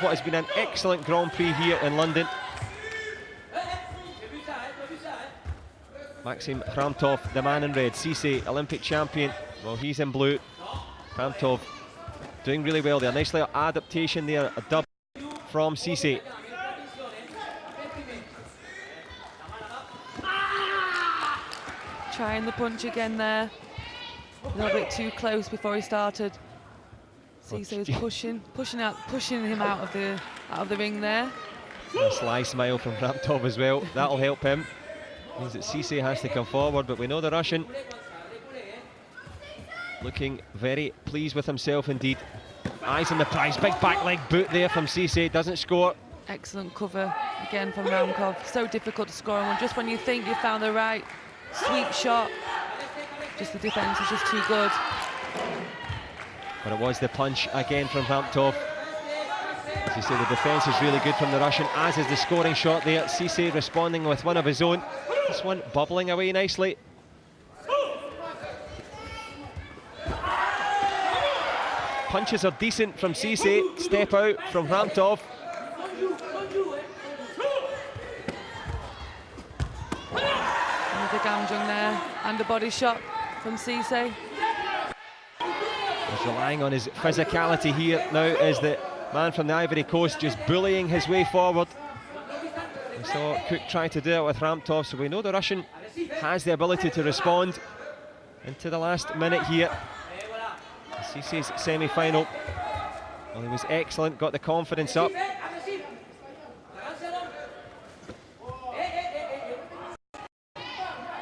What has been an excellent Grand Prix here in London. Maxim Hramtov, the man in red. Cisse, Olympic champion. Well, he's in blue. Hramtov doing really well there. Nice little adaptation there, a dub from Cisse. Trying the punch again there. A little bit too close before he started. Cisse is pushing him out of the ring there. A sly smile from Hramtov as well. That'll help him. Means that Cisse has to come forward, but we know the Russian looking very pleased with himself indeed. Eyes on the prize. Big back leg boot there from Cisse. Doesn't score. Excellent cover again from Hramkov. So difficult to score on one. Just when you think you found the right sweet shot, just the defence is just too good. But it was the punch again from Hramtov. As you say, the defence is really good from the Russian, as is the scoring shot there. Cisse responding with one of his own. This one bubbling away nicely. Punches are decent from Cisse. Step out from Hramtov. Another Gamjung there, and a body shot from Cisse. He's relying on his physicality here now as the man from the Ivory Coast just bullying his way forward. We saw Cook try to do it with Hramtov, so we know the Russian has the ability to respond into the last minute here. Cisse's semi-final. Well, he was excellent, got the confidence up.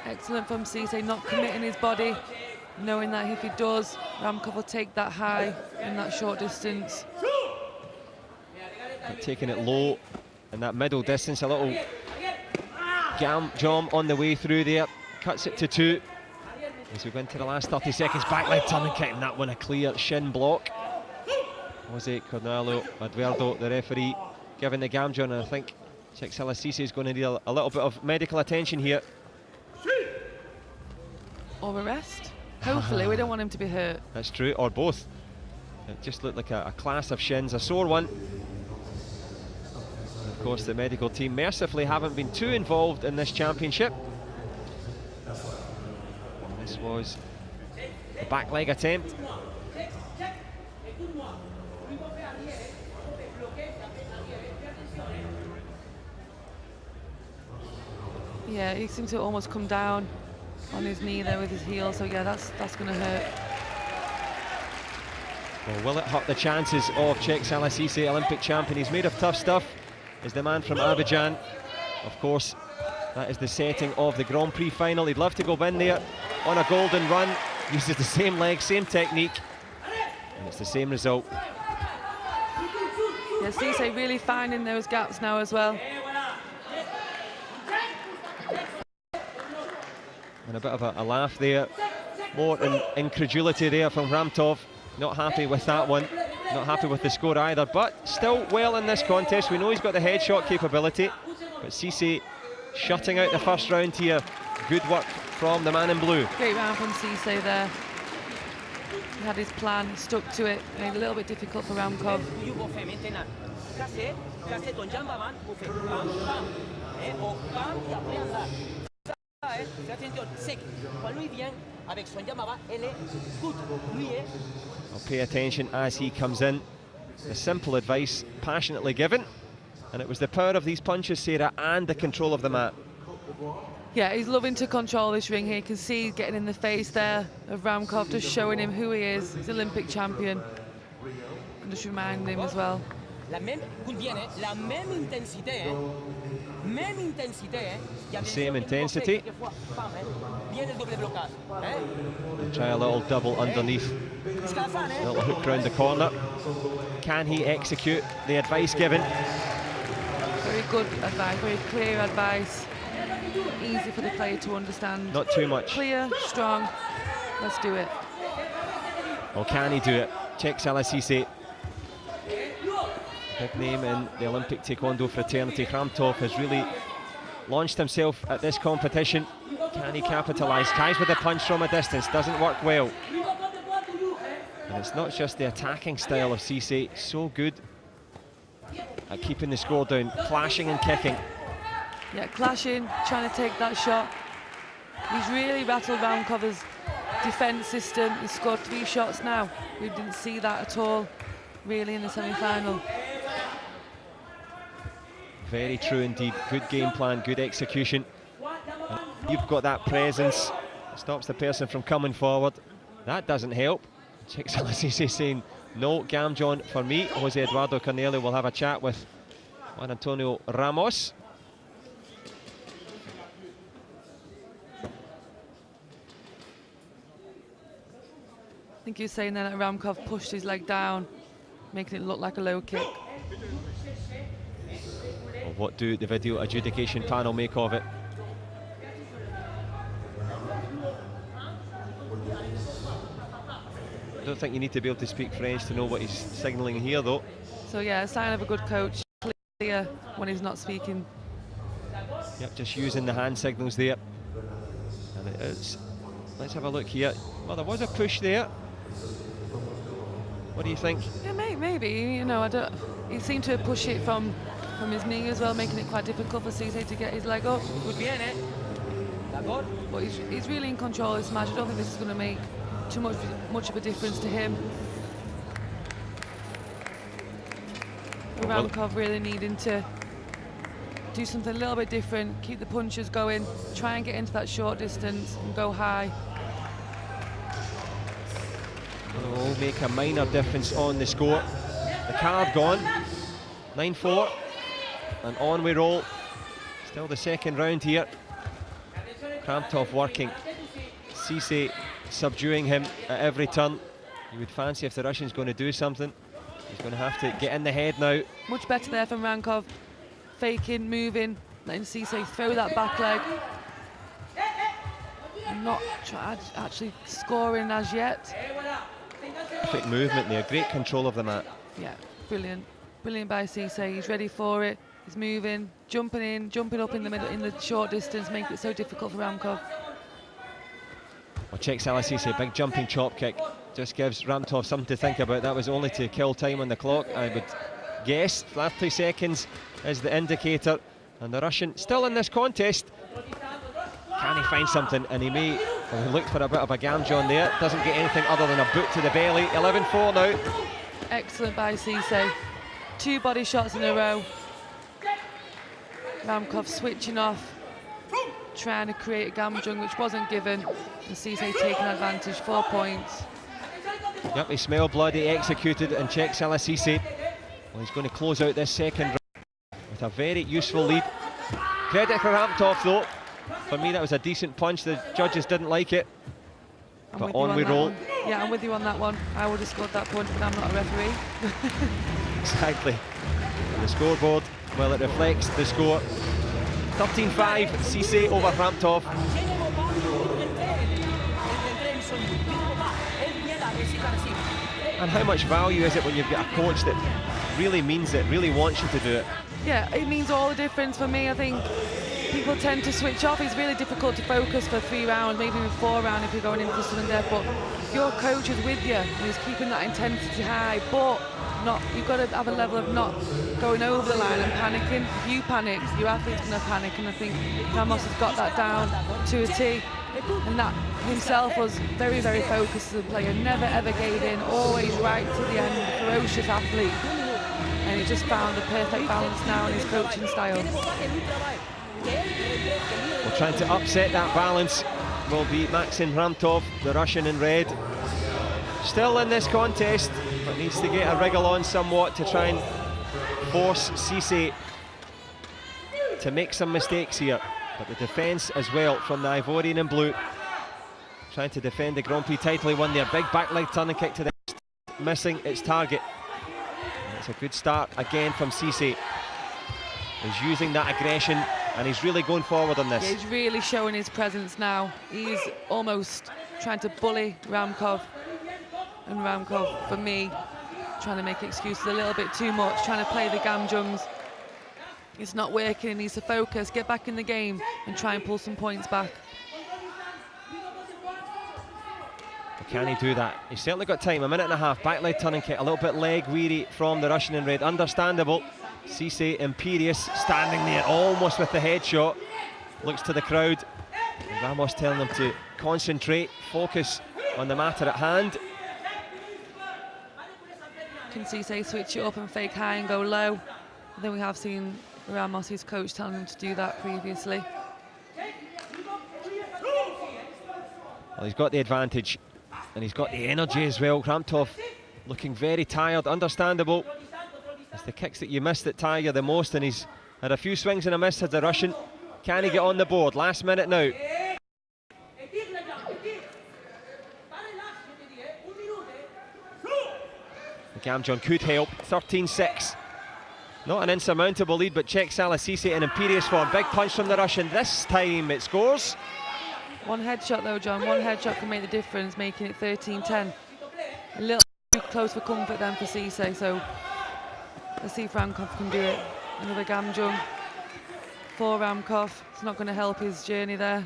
Excellent from Cisse, not committing his body, knowing that if he does, Hramkov will take that high in that short distance. But taking it low in that middle distance, a little jam on the way through there, cuts it to 2. As we go into the last 30 seconds, back leg turn and kick, and that one a clear shin block. Jose Cornalo Eduardo, the referee, giving the Gamjun, and I think Czekszela Cisse is going to need a little bit of medical attention here. Or a rest. Hopefully, we don't want him to be hurt. That's true, or both. It just looked like a class of shins, a sore one. And of course, the medical team mercifully haven't been too involved in this championship. This was a back leg attempt. Yeah, he seems to almost come down on his knee there with his heel, so yeah, that's going to hurt. Well, will it hurt the chances of Czekszela Cisse, Olympic champion? He's made of tough stuff. Is the man from Abidjan. Of course, that is the setting of the Grand Prix final. He'd love to go in there on a golden run. Uses the same leg, same technique, and it's the same result. Yeah, Cisse really finding those gaps now as well. And a bit of a laugh there. More incredulity there from Hramtov. Not happy with that one. Not happy with the score either, but still well in this contest. We know he's got the headshot capability, but Cisse shutting out the first round here. Good work from the man in blue. Great round from Cisse there. He had his plan, stuck to it, made it a little bit difficult for Hramkov. I'll pay attention as he comes in. The simple advice passionately given, and it was the power of these punches, Sarah, and the control of the mat. Yeah, he's loving to control this ring here. You can see getting in the face there of Hramkov, just showing him who he is. He's Olympic champion. And just reminding him as well. Same intensity. And try a little double underneath. A little hook round the corner. Can he execute the advice given? Very good advice, very clear advice. Easy for the player to understand. Not too much. Clear, strong. Let's do it. Well, can he do it? Czekszela Cisse. Big name in the Olympic Taekwondo fraternity. Hramtov has really launched himself at this competition. Can he capitalise? Tries with a punch from a distance, doesn't work well. And it's not just the attacking style of Cisse, so good at keeping the score down, clashing and kicking. Yeah, clashing, trying to take that shot. He's really rattled Ramkov's defence system. He's scored 3 shots now. We didn't see that at all, really, in the semi-final. Very true indeed. Good game plan, good execution. And you've got that presence, stops the person from coming forward. That doesn't help. Cheick Salisu saying, no, Gamjon for me. Jose Eduardo Cornelio will have a chat with Juan Antonio Ramos. I think you're saying then that Ramkov pushed his leg down, making it look like a low kick. Well, what do the video adjudication panel make of it? I don't think you need to be able to speak French to know what he's signalling here, though. So yeah, a sign of a good coach, clear when he's not speaking. Yep, just using the hand signals there. And it is. Let's have a look here. Well, there was a push there. What do you think? Yeah, maybe. You know, I don't. He seemed to push it from his knee as well, making it quite difficult for Cisse to get his leg up. But he's really in control of this match. I don't think this is going to make too much of a difference to him. Ramkov really needing to do something a little bit different, keep the punches going, try and get into that short distance and go high. It will make a minor difference on the score. The card gone, 9-4, and on we roll. Still the second round here. Kramtov working, Cisse subduing him at every turn. You would fancy if the Russian's going to do something, he's going to have to get in the head now. Much better there from Ramkov, faking, moving, letting Cisse throw that back leg. Not actually scoring as yet. Perfect movement there, great control of the mat. Yeah, brilliant. Brilliant by Cisse, he's ready for it. He's moving, jumping in, jumping up in the middle, in the short distance, making it so difficult for Ramkov. Well, Cheick Salisu, big jumping chop kick, just gives Ramtov something to think about. That was only to kill time on the clock, I would guess. 30 seconds is the indicator, and the Russian still in this contest. Can he find something? And he may. Well, he looked for a bit of a Gamjon there. Doesn't get anything other than a boot to the belly. 11-4 now. Excellent by Cisse. 2 body shots in a row. Ramkov switching off, trying to create a Gamjon which wasn't given, and Cisse taking advantage, 4 points. Yep, he smelled blood, he executed, and Cheick Salisu. Well, he's going to close out this second round with a very useful lead. Credit for Ramtov though. For me, that was a decent punch. The judges didn't like it. But on we roll. Yeah, I'm with you on that one. I would have scored that punch, but I'm not a referee. Exactly. And the scoreboard, well, it reflects the score. 13-5, Cisse over Ramtov. And how much value is it when you've got a coach that really means it, really wants you to do it? Yeah, it means all the difference for me. I think people tend to switch off. It's really difficult to focus for 3 rounds, maybe even 4 rounds if you're going into something there. But if your coach is with you and he's keeping that intensity high, but you've got to have a level of not going over the line and panicking. If you panic, your athlete's going to panic, and I think Ramos has got that down to a T. And that himself was very, very focused as a player, never ever gave in, always right to the end, ferocious athlete. And he just found the perfect balance now in his coaching style. Well, trying to upset that balance will be Maxim Ramtov, the Russian in red. Still in this contest, but needs to get a wriggle on somewhat to try and force Cisse to make some mistakes here. But the defence as well from the Ivorian in blue, trying to defend the Grand Prix title. He won there, big back leg turning kick to the missing its target. And it's a good start again from Cisse. He's using that aggression and he's really going forward on this. Yeah, he's really showing his presence now. He's almost trying to bully Ramkov. And Ramkov, for me, trying to make excuses a little bit too much, trying to play the Gamjons. It's not working, he needs to focus, get back in the game and try and pull some points back. Can he do that? He's certainly got time, 1.5 minutes. Back leg turning kick, a little bit leg weary from the Russian in red. Understandable. Cisse Imperius standing there almost with the headshot. Looks to the crowd. And Ramos telling them to concentrate, focus on the matter at hand. Can Cisse switch it up and fake high and go low? I think we have seen Ramos, his coach, telling him to do that previously. Well, he's got the advantage and he's got the energy as well. Kramtov looking very tired, understandable. It's the kicks that you miss that tire you the most, and he's had a few swings and a miss as a Russian. Can he get on the board? Last minute now. Gamjon could help, 13-6. Not an insurmountable lead, but check Salah Cisse in Imperius form. Big punch from the Russian. This time it scores. One headshot though, John. One headshot can make the difference, making it 13-10. A little too close for comfort then for Cisse, so let's see if Ramkov can do it. Another Gamjon for Ramkov. It's not going to help his journey there.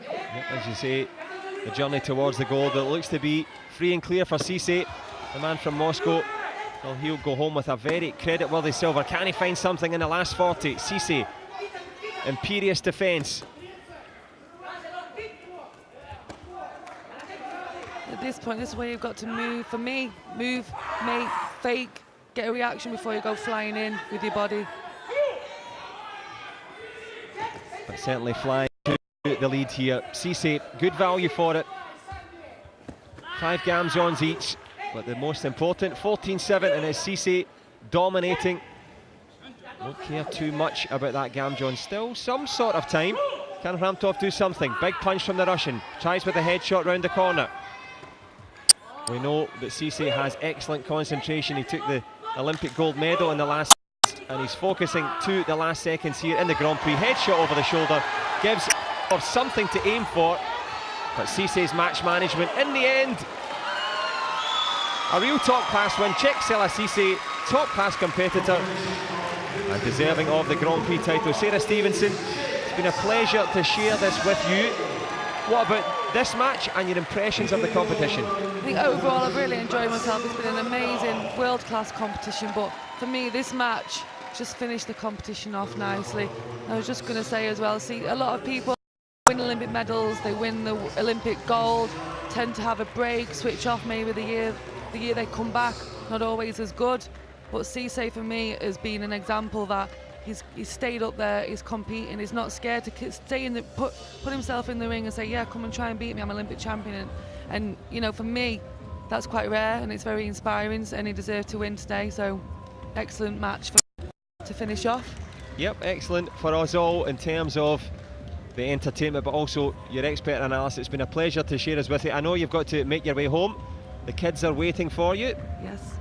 Yep, as you say, the journey towards the goal that looks to be free and clear for Cisse, the man from Moscow. Well, he'll go home with a very credit-worthy silver. Can he find something in the last 40? Cisse, Imperius defence. At this point, this is where you've got to move. For me, move, make, fake, get a reaction before you go flying in with your body. But certainly flying to the lead here. Cisse, good value for it. 5 Gamjons each, but the most important, 14-7, and it's Cisse dominating. Won't care too much about that Gamjon. Still some sort of time. Can Kramtov do something? Big punch from the Russian. Tries with a headshot round the corner. We know that Cisse has excellent concentration. He took the Olympic gold medal in the last, and he's focusing to the last seconds here in the Grand Prix. Headshot over the shoulder gives something to aim for, but Cisse's match management in the end. A real top-class win. Czech Salah Cisse, top-class competitor and deserving of the Grand Prix title. Sarah Stevenson, it's been a pleasure to share this with you. What about this match and your impressions of the competition? I think overall I've really enjoyed myself. It's been an amazing world-class competition, but for me this match just finished the competition off nicely. I was just going to say as well, see, a lot of people win Olympic medals, they win the Olympic gold, tend to have a break, switch off maybe the year they come back, not always as good. But Cisse for me has been an example that he's stayed up there, he's competing, he's not scared to stay in the put himself in the ring and say, yeah, come and try and beat me, I'm Olympic champion. And you know, for me that's quite rare and it's very inspiring, and he deserved to win today. So excellent match to finish off. Yep, excellent for us all in terms of the entertainment, but also your expert analysis. It's been a pleasure to share this with you. I know you've got to make your way home. The kids are waiting for you. Yes.